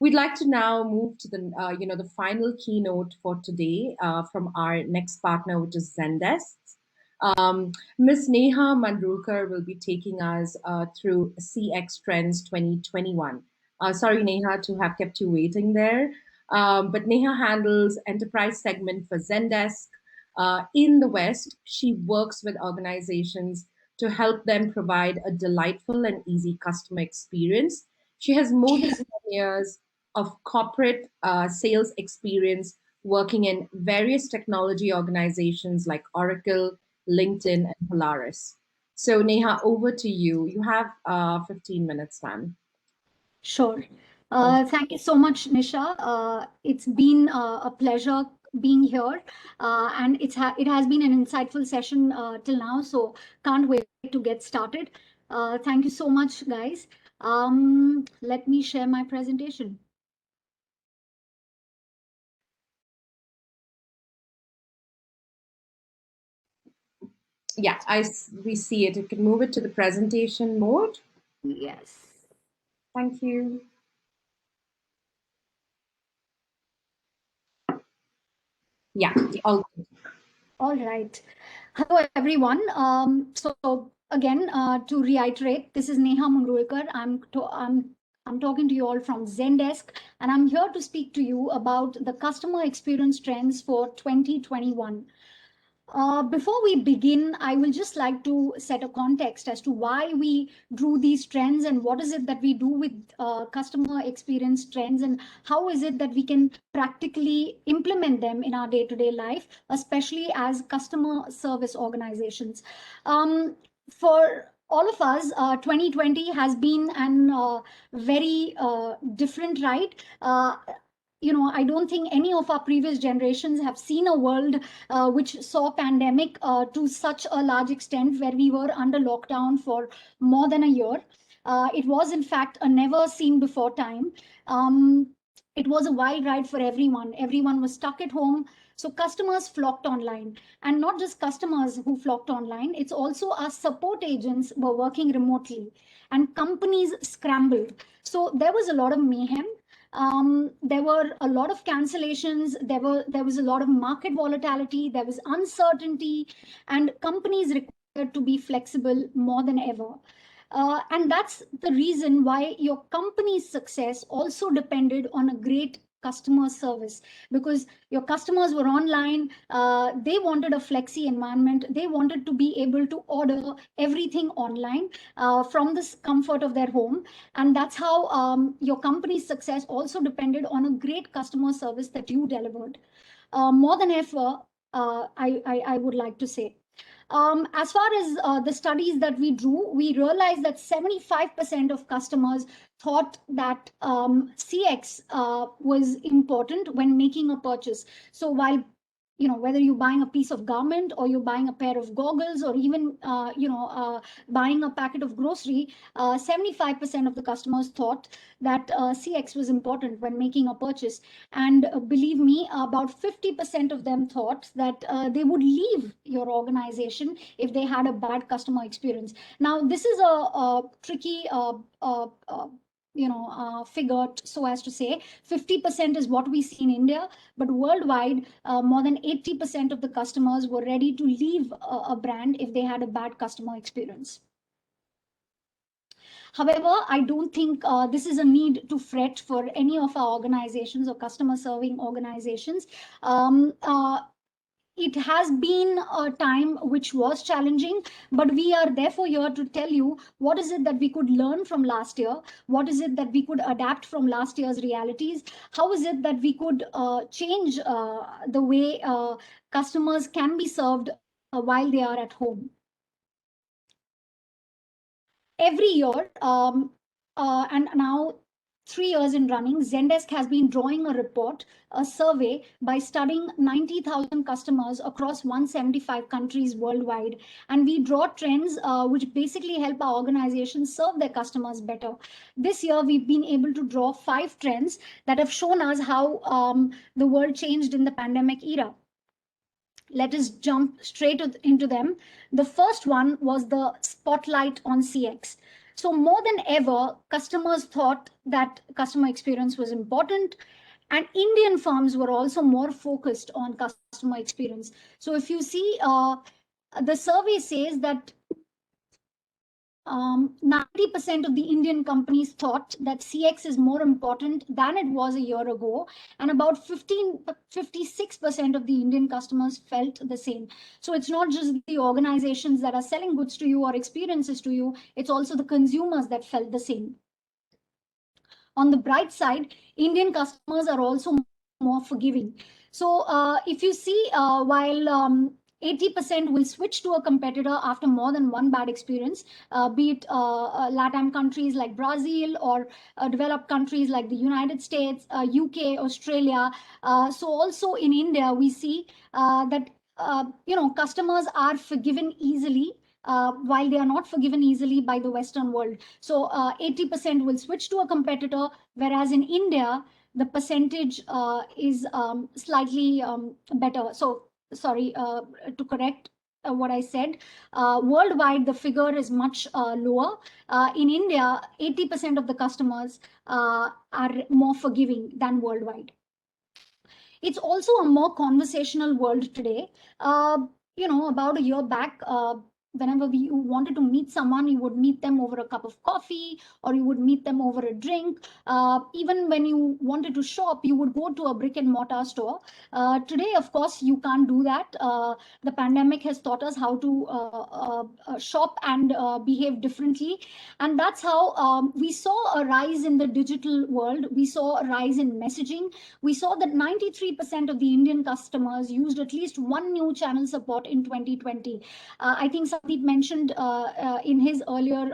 We'd like to now move to the final keynote for today from our next partner, which is Zendesk. Ms. Neha Mangrulkar will be taking us through CX Trends 2021. Sorry, Neha, to have kept you waiting there. But Neha handles enterprise segment for Zendesk. In the West, she works with organizations to help them provide a delightful and easy customer experience. She has more than 10 years of corporate sales experience working in various technology organizations like Oracle, LinkedIn, and Polaris. So, Neha, over to you. You have 15 minutes, ma'am. Sure. Thank you so much, Nisha. It's been a pleasure being here, and it has been an insightful session till now. So can't wait to get started. Thank you so much, guys. Let me share my presentation. Yeah, we see it. You can move it to the presentation mode. Yes. Thank you. Yeah, All right. Hello, everyone. So again, to reiterate, this is Neha Mangrulkar. I'm talking to you all from Zendesk, and I'm here to speak to you about the customer experience trends for 2021. Before we begin, I will just like to set a context as to why we drew these trends and what is it that we do with customer experience trends and how is it that we can practically implement them in our day-to-day life, especially as customer service organizations. For all of us, 2020 has been an very different ride. I don't think any of our previous generations have seen a world which saw pandemic to such a large extent, where we were under lockdown for more than a year. It was in fact a never seen before time. It was a wild ride for everyone. Everyone was stuck at home, so customers flocked online. And not just customers who flocked online, it's also our support agents were working remotely, and companies scrambled. So there was a lot of mayhem. There were a lot of cancellations. There was a lot of market volatility. There was uncertainty, and companies required to be flexible more than ever. And that's the reason why your company's success also depended on a great customer service, because your customers were online. They wanted a flexi environment. They wanted to be able to order everything online from the comfort of their home. And that's how your company's success also depended on a great customer service that you delivered. More than ever, I would like to say. As far as the studies that we drew, we realized that 75% of customers thought that CX was important when making a purchase. So while whether you're buying a piece of garment or you're buying a pair of goggles or even buying a packet of grocery, 75% of the customers thought that CX was important when making a purchase. And believe me, about 50% of them thought that they would leave your organization if they had a bad customer experience. Now, this is a tricky figure, so as to say 50% is what we see in India, but worldwide, more than 80% of the customers were ready to leave a brand if they had a bad customer experience. However, I don't think this is a need to fret for any of our organizations or customer serving organizations. It has been a time which was challenging, but we are therefore here to tell you what is it that we could learn from last year, what is it that we could adapt from last year's realities, how is it that we could change the way customers can be served while they are at home. Every year, and now 3 years in running, Zendesk has been drawing a report, a survey, by studying 90,000 customers across 175 countries worldwide. And we draw trends which basically help our organizations serve their customers better. This year, we've been able to draw 5 trends that have shown us how the world changed in the pandemic era. Let us jump straight into them. The first one was the spotlight on CX. So more than ever, customers thought that customer experience was important, and Indian firms were also more focused on customer experience. So if you see, the survey says that 90% of the Indian companies thought that CX is more important than it was a year ago, and about 56% of the Indian customers felt the same. So it's not just the organizations that are selling goods to you or experiences to you, it's also the consumers that felt the same. On the bright side, Indian customers are also more forgiving. So if you see, while 80% will switch to a competitor after more than one bad experience, be it LATAM countries like Brazil or developed countries like the United States, UK, Australia. So also in India, we see that customers are forgiven easily, while they are not forgiven easily by the Western world. So 80% will switch to a competitor, whereas in India, the percentage is slightly better. So, sorry, to correct what I said, worldwide, the figure is much lower. In India, 80% of the customers are more forgiving than worldwide. It's also a more conversational world today. About a year back, whenever you wanted to meet someone, you would meet them over a cup of coffee, or you would meet them over a drink. Even when you wanted to shop, you would go to a brick and mortar store. Today, of course, you can't do that. The pandemic has taught us how to shop and behave differently. And that's how we saw a rise in the digital world. We saw a rise in messaging. We saw that 93% of the Indian customers used at least one new channel support in 2020. I think Sandeep mentioned in his earlier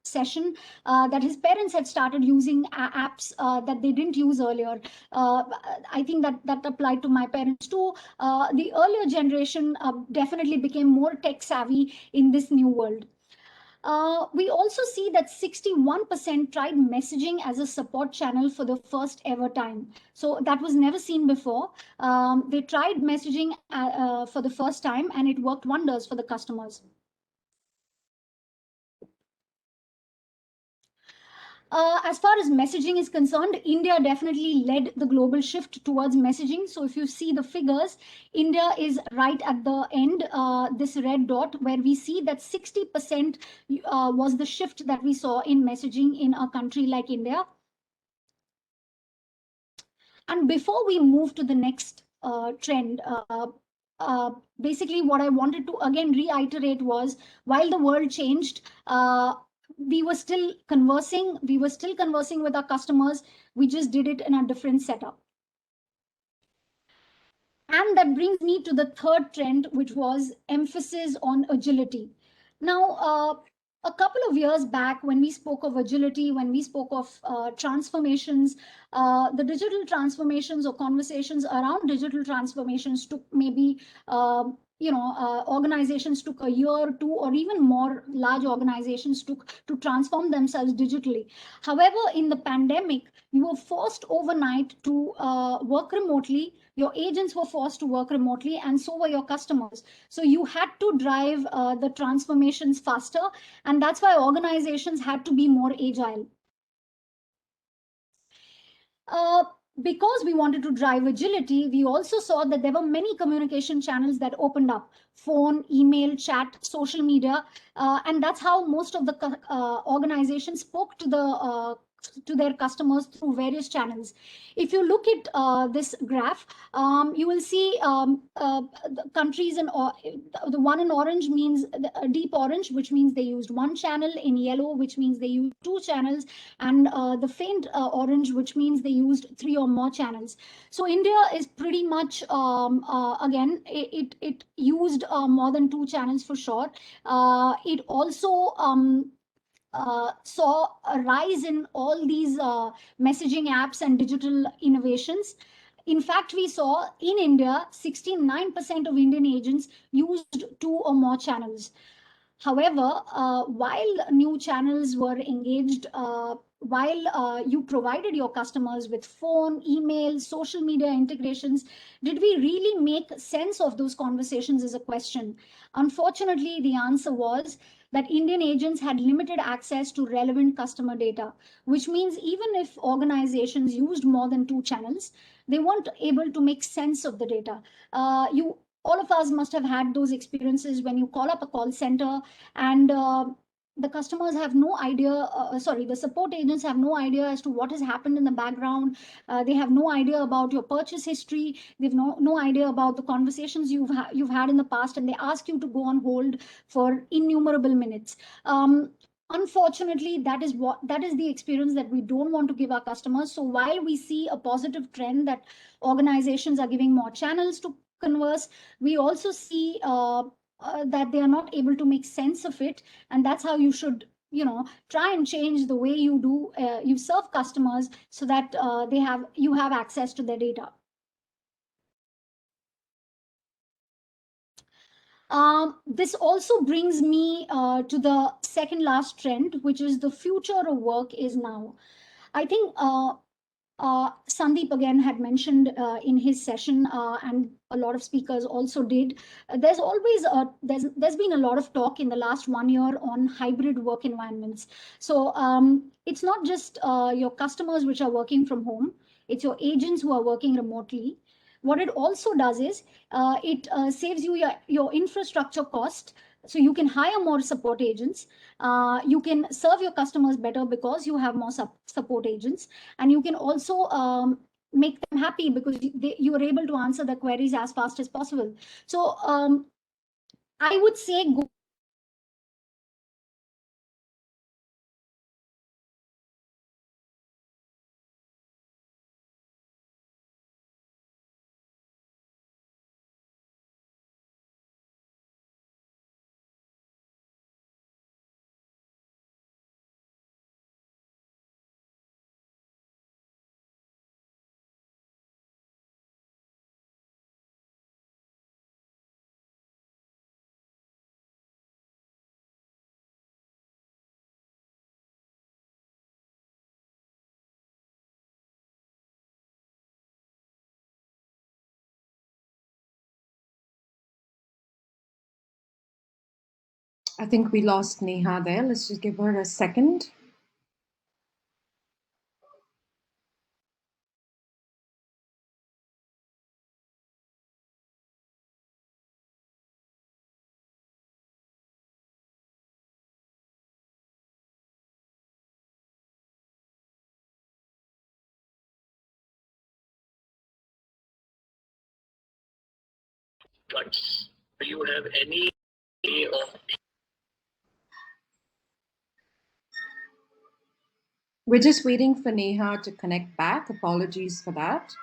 session that his parents had started using apps that they didn't use earlier. I think that applied to my parents too. The earlier generation definitely became more tech savvy in this new world. We also see that 61% tried messaging as a support channel for the first ever time. So that was never seen before. They tried messaging for the first time, and it worked wonders for the customers. As far as messaging is concerned, India definitely led the global shift towards messaging. So if you see the figures, India is right at the end, this red dot, where we see that 60% was the shift that we saw in messaging in a country like India. And before we move to the next trend, basically what I wanted to again reiterate was, while the world changed, we were still conversing with our customers. We just did it in a different setup. And that brings me to the third trend, which was emphasis on agility. Now, a couple of years back, when we spoke of agility, when we spoke of transformations, the digital transformations or conversations around digital transformations took maybe organizations took a year or two, or even more large organizations took to transform themselves digitally. However, in the pandemic, you were forced overnight to work remotely. Your agents were forced to work remotely, and so were your customers. So you had to drive the transformations faster, and that's why organizations had to be more agile. Because we wanted to drive agility, we also saw that there were many communication channels that opened up: phone, email, chat, social media. And that's how most of the organizations spoke to their customers through various channels. If you look at this graph, you will see the countries in the one in orange means deep orange, which means they used one channel; in yellow, which means they used two channels; and the faint orange, which means they used three or more channels. So India is pretty much again, it used more than two channels for sure. It also saw a rise in all these messaging apps and digital innovations. In fact, we saw in India, 69% of Indian agents used two or more channels. However, while new channels were engaged while you provided your customers with phone, email, social media integrations, did we really make sense of those conversations is a question. Unfortunately, the answer was that Indian agents had limited access to relevant customer data, which means even if organizations used more than two channels, they weren't able to make sense of the data. You all of us must have had those experiences when you call up a call center and the customers have no idea, sorry, the support agents have no idea as to what has happened in the background. They have no idea about your purchase history. They've no idea about the conversations you've had in the past, and they ask you to go on hold for innumerable minutes. Unfortunately, that is the experience that we don't want to give our customers. So while we see a positive trend that organizations are giving more channels to converse, we also see that they are not able to make sense of it, and that's how you should, try and change the way you do you serve customers, so that you have access to their data. This also brings me to the second last trend, which is the future of work is now. I think Sandeep again had mentioned in his session, and a lot of speakers also did. There's been a lot of talk in the last 1 year on hybrid work environments. So it's not just your customers which are working from home; it's your agents who are working remotely. What it also does is it saves you your infrastructure cost, so you can hire more support agents. You can serve your customers better because you have more support agents, and you can also make them happy because you are able to answer the queries as fast as possible. So I would say go. I think we lost Neha there. Let's just give her a second. But do you have any of? We're just waiting for Neha to connect back. Apologies for that.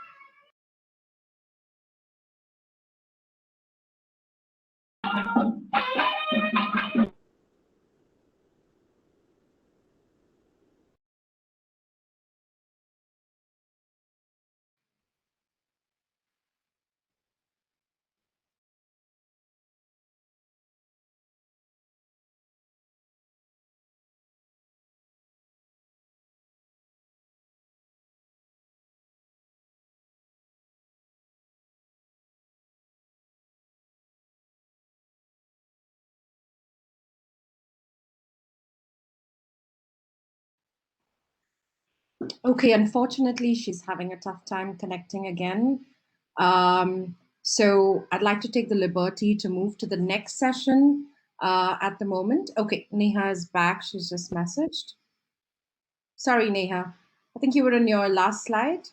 Okay, unfortunately, she's having a tough time connecting again. So I'd like to take the liberty to move to the next session at the moment. Okay, Neha is back. She's just messaged. Sorry, Neha. I think you were on your last slide.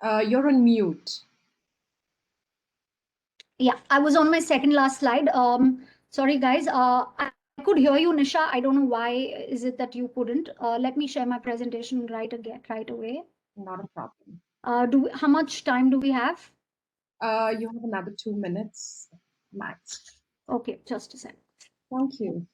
You're on mute. Yeah, I was on my second last slide. Sorry guys, I could hear you, Nisha. I don't know why is it that you couldn't. Let me share my presentation right away. Not a problem. How much time do we have? You have another 2 minutes max. Okay, just a sec. Thank you.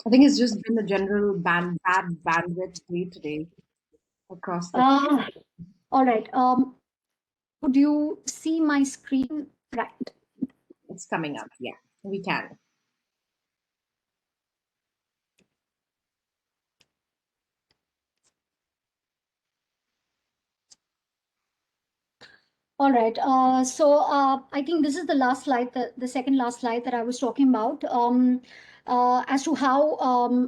I think it's just been a general bad bandwidth day today across the. All right. Would you see my screen? Right. It's coming up. Yeah, we can. All right. I think this is the last slide, the second last slide that I was talking about. As to how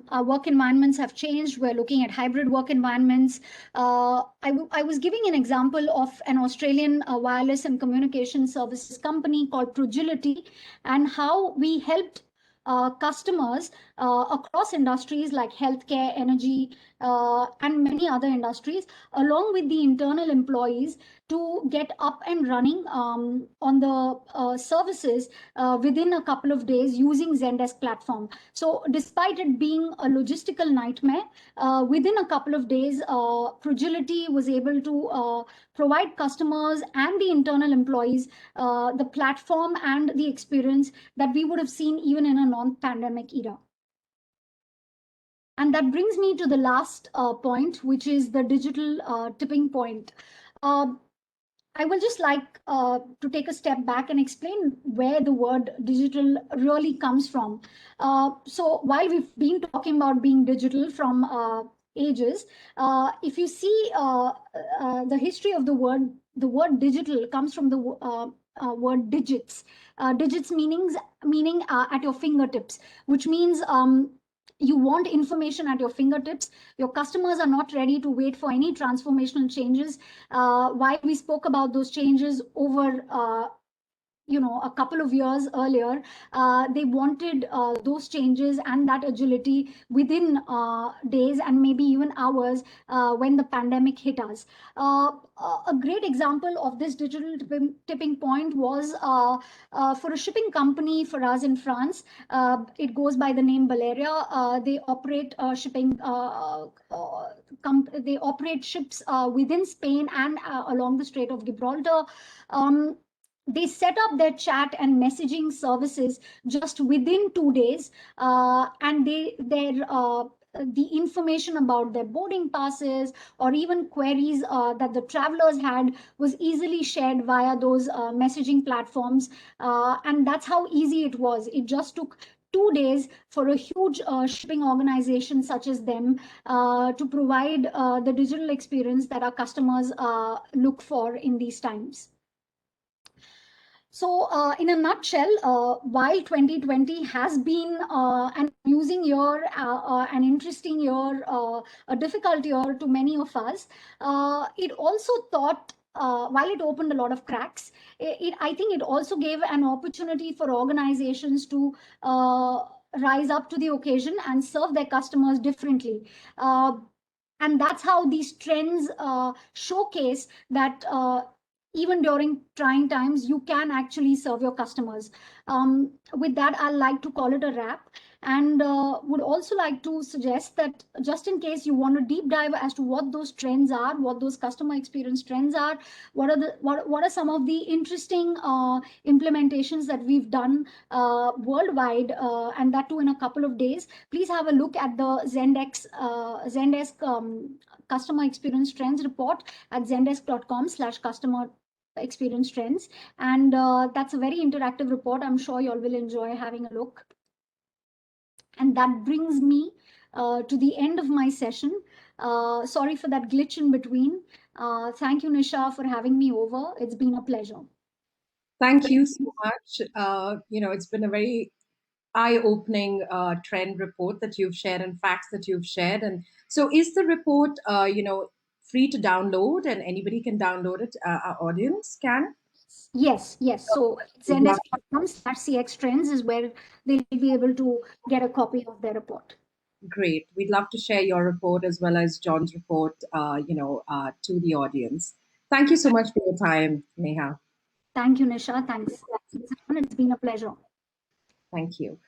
our work environments have changed, we're looking at hybrid work environments. I was giving an example of an Australian wireless and communication services company called Progility, and how we helped customers across industries like healthcare, energy, and many other industries, along with the internal employees, to get up and running on the services within a couple of days using Zendesk platform. So despite it being a logistical nightmare, within a couple of days, Fragility was able to provide customers and the internal employees the platform and the experience that we would have seen even in a non-pandemic era. And that brings me to the last point, which is the digital tipping point. I will just like to take a step back and explain where the word digital really comes from. So while we've been talking about being digital from ages, if you see the history of the word digital comes from the word digits. Digits meaning at your fingertips, which means you want information at your fingertips. Your customers are not ready to wait for any transformational changes. While we spoke about those changes over a couple of years earlier, they wanted those changes and that agility within days and maybe even hours when the pandemic hit us. A great example of this digital tipping point was for a shipping company for us in France. It goes by the name Valeria. They operate shipping. They operate ships within Spain and along the Strait of Gibraltar. They set up their chat and messaging services just within 2 days, and the information about their boarding passes or even queries that the travelers had was easily shared via those messaging platforms, and that's how easy it was. It just took 2 days for a huge shipping organization such as them to provide the digital experience that our customers look for in these times. So, in a nutshell, while 2020 has been an amusing year, an interesting year, a difficult year to many of us, it also taught, while it opened a lot of cracks, I think it also gave an opportunity for organizations to rise up to the occasion and serve their customers differently. And that's how these trends showcase that even during trying times, you can actually serve your customers. With that, I'd like to call it a wrap, and would also like to suggest that just in case you want to deep dive as to what those trends are, what those customer experience trends are, what are some of the interesting implementations that we've done worldwide, and that too in a couple of days, please have a look at the Zendesk customer experience trends report at zendesk.com/customer experience trends. And that's a very interactive report. I'm sure you all will enjoy having a look. And that brings me to the end of my session. Sorry for that glitch in between. Thank you, Nisha, for having me over. It's been a pleasure. Thank you so much. It's been a very eye-opening trend report that you've shared and facts that you've shared. And so, is the report, free to download, and anybody can download it? Our audience can. Yes. So Zendesk.com/CX trends is where they'll be able to get a copy of their report. Great. We'd love to share your report as well as John's report, to the audience. Thank you so much for your time, Neha. Thank you, Nisha. Thanks. It's been a pleasure. Thank you.